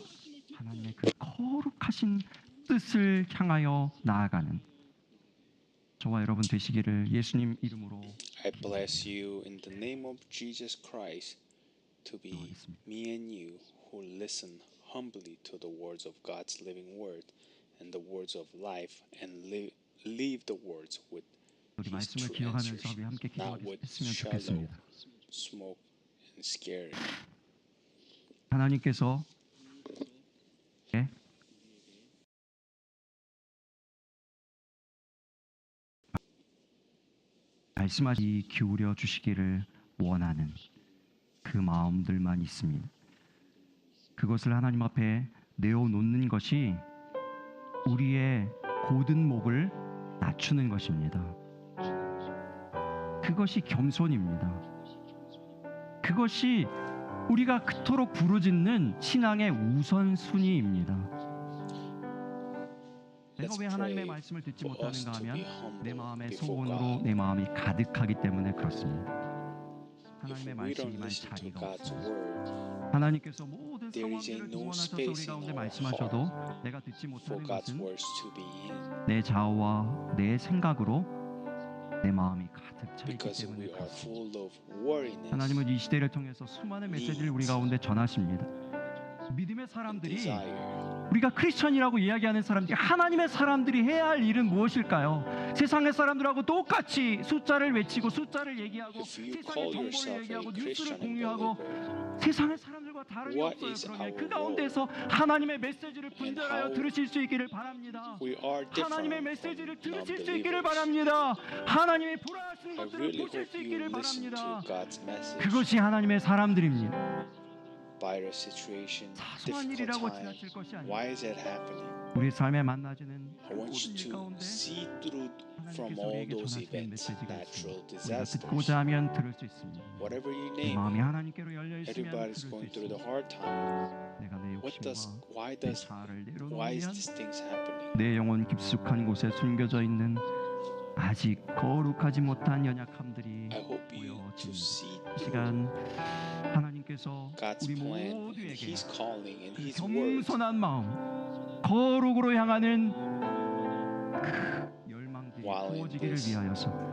하나님의 그 거룩하신 뜻을 향하여 나아가는 저와 여러분 되시기를 예수님 이름으로 I bless you in the name of Jesus Christ to be me and you who listen humbly to the words of God's living word and the words of life and leave the words with 우리 His 말씀을 true 기억하면서 answers, 우리 함께 not with 기도했으면 shallow 좋겠습니다. smoke and scary. 하나님께서 말씀하시 기울여 주시기를 원하는 그 마음들만 있습니다. 그것을 하나님 앞에 내어놓는 것이 우리의 고든 목을 낮추는 것입니다. 그것이 겸손입니다. 그것이 우리가 그토록 부르짖는 신앙의 우선순위입니다. 내가 Let's 왜 하나님의 pray 말씀을 듣지 for us 못하는가 to be 하면 내 humble 마음에 before 소원으로 God. 내 마음이 가득하기 때문에 그렇습니다. If 하나님의 we don't 말씀이 말 listen to 자리가 God's 없습니다. word, 하나님께서 모든 there is 상황들을 no 동원하셔서 space 우리 in 가운데 our 말씀하셔도 내가 듣지 for 못하는 God's 것은 words to be in, 내 자아와 내 생각으로 내 마음이 가득 차 있기 because 때문에 we are 그렇습니다. full of worriness, 하나님은 이 시대를 통해서 수많은 메시지를 우리 가운데 전하십니다. 믿음의 and 사람들이 desire. 우리가 크리스천이라고 이야기하는 사람들이 하나님의 사람들이 해야 할 일은 무엇일까요? 세상의 사람들하고 똑같이 숫자를 외치고 숫자를 얘기하고 If you 세상의 call 정보를 yourself a 얘기하고 뉴스를 Christian and 공유하고 believer, 세상의 사람들과 다름이 What 없어요. is 그러니 our 그 가운데서 하나님의 메시지를 분별하여 how 들으실 수 있기를 바랍니다. we are 하나님의 different 메시지를 from 들으실 수 있기를 non-believers. 바랍니다. 하나님이 보라하시는 I 것들을 really 보실 hope 수 you 있기를 listen to 바랍니다. God's message. 그것이 하나님의 사람들입니다. Virus situation, 사소한 difficult 일이라고 time. 지나칠 것이 아니라 Why is it happening? 우리 삶에 만나지는 I want 모든 일 you to 가운데 see through from 하나님께서 all 우리에게 those 전하시는 events, 메시지가 natural 있습니다. 우리가 disasters, 듣고자 하면 들을 수 있습니다. whatever you 내 name. 마음이 하나님께로 열려 있으면 들을 Everybody's 수 going through the 있습니다. hard time. 내가 내 욕심과 내 자아를 Why 내려놓으면 is these things happening? 내 영혼 깊숙한 곳에 숨겨져 있는 아직 거룩하지 못한 연약함들이 I hope you to 보여진 see 이 through 시간 하나님께서 God's 우리 plan and 모두에게 His calling and 그 His word. 겸손한 마음, 거룩으로 향하는 그 열망들이 While in 부어지기를 this 위하여서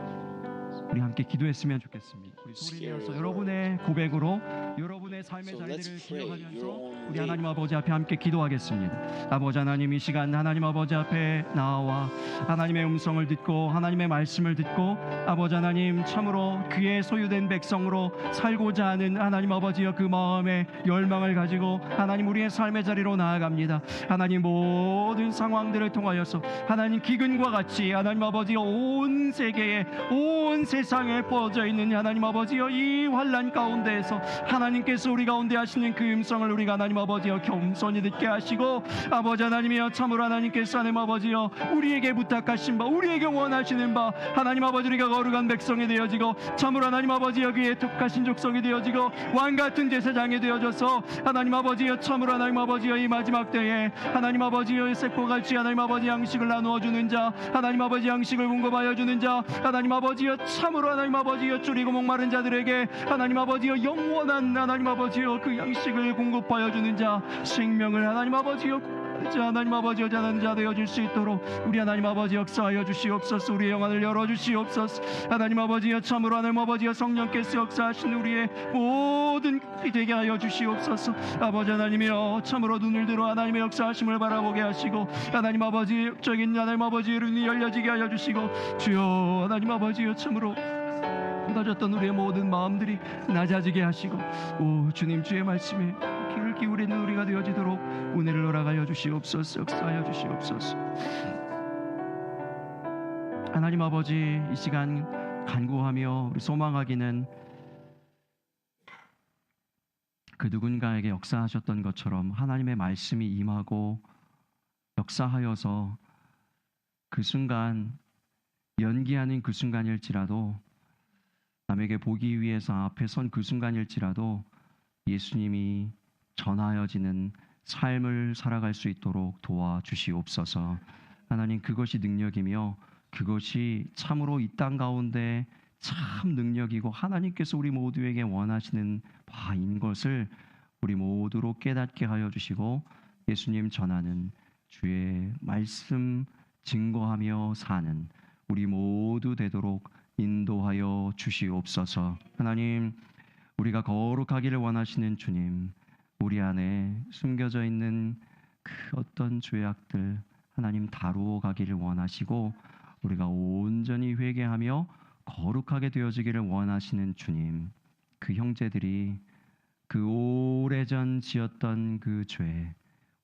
우리 함께 기도했으면 좋겠습니다. 우리 소리 scary 내어서 world. 여러분의 고백으로 여러분의 삶의 So 자리들을 let's pray your 기억하면서 own 우리 way. 하나님 아버지 앞에 함께 기도하겠습니다. 아버지 하나님, 이 시간 하나님 아버지 앞에 나와 하나님의 음성을 듣고 하나님의 말씀을 듣고 아버지 하나님 참으로 그의 소유된 백성으로 살고자 하는 하나님 아버지여 그 마음의 열망을 가지고 하나님 우리의 삶의 자리로 나아갑니다. 하나님 모든 상황들을 통하여서 하나님 기근과 같이 하나님 아버지여 온 세계에 온 세상에 퍼져 있는 하나님 아버지여 이 환난 가운데에서 하나님께서 우리 가운데 하시는 그 음성을 우리가 하나님 아버지여 겸손히 듣게 하시고 아버지 하나님이여 참으로 하나님께서 하나님 아버지여 우리에게 부탁하신 바 우리에게 원하시는 바 하나님 아버지 우리가 거룩한 백성이 되어지고 참으로 하나님 아버지여 그의 택하신 족속이 되어지고 왕같은 제사장이 되어져서 하나님 아버지여 참으로 하나님 아버지여 이 마지막 때에 하나님 아버지여 새과 같이 하나님 아버지 양식을 나누어 주는 자 하나님 아버지 양식을 공급하여 주는 자 하나님 아버지여 참으로 하나님 아버지여 줄이고 목마른 자들에게 하나님 아버지여 영원한 하나님 아버지여 그 양식을 공급하여 주는 자 생명을 하나님 아버지여 자 하나님 아버지여 자는 자 되어질 수 있도록 우리 하나님 아버지 역사하여 주시옵소서. 우리의 영안을 열어주시옵소서. 하나님 아버지여 참으로 하나님 아버지여 성령께서 역사하신 우리의 모든 이 되게 하여 주시옵소서. 아버지 하나님이여 참으로 눈을 들어 하나님의 역사하심을 바라보게 하시고 하나님 아버지 영적인 하나님 아버지의 눈이 열려지게 하여 주시고 주여 하나님 아버지여 참으로 낮았던 우리의 모든 마음들이 낮아지게 하시고 오 주님 주의 말씀에 귀를 기울이는 우리가 되어지도록 은혜를 허락하여 주시옵소서. 역사하여 주시옵소서. 하나님 아버지 이 시간 간구하며 우리 소망하기는 그 누군가에게 역사하셨던 것처럼 하나님의 말씀이 임하고 역사하여서 그 순간 연기하는 그 순간일지라도 남에게 보기 위해서 앞에 선 그 순간일지라도 예수님이 전하여지는 삶을 살아갈 수 있도록 도와주시옵소서. 하나님 그것이 능력이며 그것이 참으로 이 땅 가운데 참 능력이고 하나님께서 우리 모두에게 원하시는 바인 것을 우리 모두로 깨닫게 하여 주시고 예수님 전하는 주의 말씀 증거하며 사는 우리 모두 되도록 인도하여 주시옵소서. 하나님 우리가 거룩하기를 원하시는 주님 우리 안에 숨겨져 있는 그 어떤 죄악들 하나님 다루어 가기를 원하시고 우리가 온전히 회개하며 거룩하게 되어지기를 원하시는 주님 그 형제들이 그 오래전 지었던 그 죄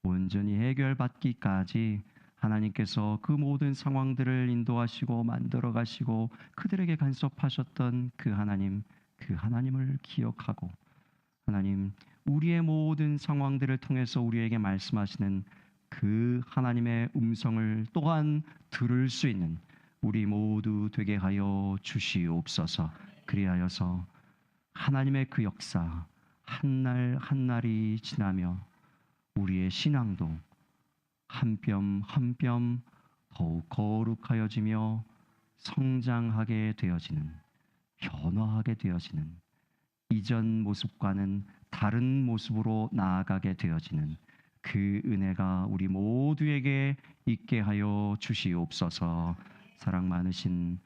온전히 해결받기까지 하나님께서 그 모든 상황들을 인도하시고 만들어 가시고 그들에게 간섭하셨던 그 하나님을 기억하고 하나님 우리의 모든 상황들을 통해서 우리에게 말씀하시는 그 하나님의 음성을 또한 들을 수 있는 우리 모두 되게 하여 주시옵소서. 그리하여서 하나님의 그 역사 한 날 한 날이 지나며 우리의 신앙도 한 뼘 한 뼘 더욱 거룩하여지며 성장하게 되어지는, 변화하게 되어지는, 이전 모습과는 다른 모습으로 나아가게 되어지는 그 은혜가 우리 모두에게 있게 하여 주시옵소서. 사랑 많으신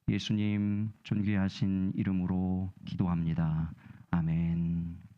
예수님 존귀하신 이름으로 기도합니다. 아멘.